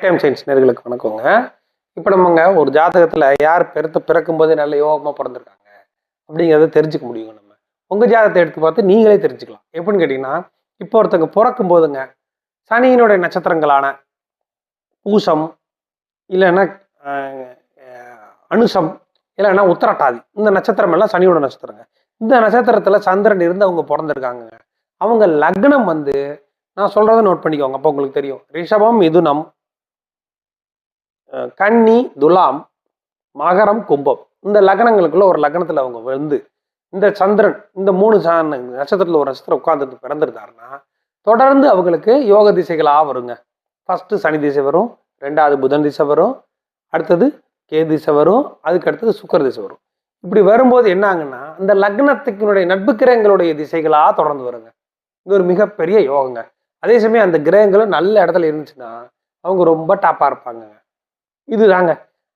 Time science நேர்களுக்கு வணக்கங்க. இப்போ நம்மங்க ஒரு ஜாதகத்தில் யார் பிறக்கும் போதே நல்ல யோகமாக பிறந்திருக்காங்க அப்படிங்கிறத தெரிஞ்சுக்க முடியுங்க. நம்ம உங்கள் ஜாதகத்தை எடுத்து பார்த்து நீங்களே தெரிஞ்சுக்கலாம். எப்படின்னு கேட்டிங்கன்னா, இப்போ ஒருத்தங்க பிறக்கும் போதுங்க சனியினுடைய நட்சத்திரங்களான பூசம், இல்லைன்னா அனுசம், இல்லைன்னா உத்திரட்டாதி, இந்த நட்சத்திரம் எல்லாம் சனியோட நட்சத்திரங்க. இந்த நட்சத்திரத்தில் சந்திரன் இருந்து அவங்க பிறந்திருக்காங்க. அவங்க லக்னம் வந்து நான் சொல்றதை நோட் பண்ணிக்கோங்க. அப்போ உங்களுக்கு தெரியும். ரிஷபம், மிதுனம், கன்னி, துலாம், மகரம், கும்பம், இந்த லக்னங்களுக்குள்ள ஒரு லக்னத்துல அவங்க வந்து இந்த சந்திரன் இந்த 3 நட்சத்திரத்துல ஒரு நட்சத்திரம் உட்கார்ந்து பிறந்திருந்தாருன்னா தொடர்ந்து அவங்களுக்கு யோக திசைகளா வருங்க. ஃபர்ஸ்ட் சனி திசை வரும், 2வது புதன் திசை வரும், அடுத்தது கே திசை வரும், அதுக்கு அடுத்தது சுக்கர திசை வரும். இப்படி வரும்போது என்ன ஆகுன்னா இந்த லக்னத்துக்குனுடைய நட்பு கிரகங்களுடைய திசைகளா தொடர்ந்து வருங்க. இது ஒரு மிகப்பெரிய யோகங்க. அதே சமயம் அந்த கிரகங்களும் நல்ல இடத்துல இருந்துச்சுன்னா அவங்க ரொம்ப டாப்பா இருப்பாங்க. இதுதாங்க.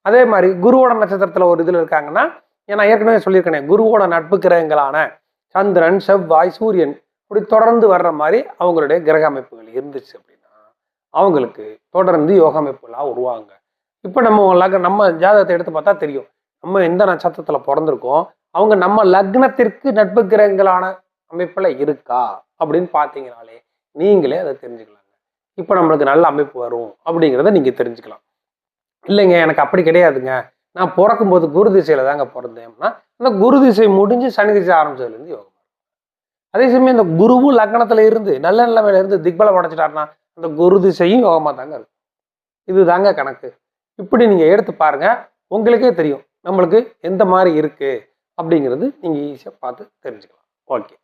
அதே மாதிரி குருவோட நட்சத்திரத்துல ஒரு இதுல இருக்காங்கன்னா, நான் ஏற்கனவே சொல்லியிருக்கேன், குருவோட நட்பு கிரகங்களான சந்திரன், செவ்வாய், சூரியன் இப்படி தொடர்ந்து வர்ற மாதிரி அவங்களுடைய கிரக அமைப்புகள் இருந்துச்சு அப்படின்னா அவங்களுக்கு தொடர்ந்து யோக அமைப்புகளா உருவாங்க. இப்போ நம்ம ஜாதகத்தை எடுத்து பார்த்தா தெரியும், நம்ம எந்த நட்சத்திரத்துல பிறந்திருக்கோம், அவங்க நம்ம லக்னத்திற்கு நட்பு கிரகங்களான அமைப்புல இருக்கா அப்படின்னு பார்த்தீங்கனாலே நீங்களே அதை தெரிஞ்சுக்கலாங்க. இப்போ நம்மளுக்கு நல்ல அமைப்பு வரும் அப்படிங்கிறத நீங்க தெரிஞ்சுக்கலாம். இல்லைங்க எனக்கு அப்படி கிடையாதுங்க, நான் பிறக்கும்போது குரு திசையில தாங்க பிறந்தேன்னா அந்த குரு திசை முடிஞ்சு சனி திசை ஆரம்பிச்சதுலேருந்து யோகம். அதே சமயம் இந்த குருவும் லக்னத்துல இருந்து நல்ல நிலைமையில இருந்து திக்பலம் உடைச்சிட்டாருன்னா அந்த குரு திசையும் யோகமா தாங்க இருக்கும். இது தாங்க கணக்கு. இப்படி நீங்க எடுத்து பாருங்க, உங்களுக்கே தெரியும் நம்மளுக்கு எந்த மாதிரி இருக்கு அப்படிங்கிறது நீங்க ஈஸியா பார்த்து தெரிஞ்சுக்கலாம். ஓகே.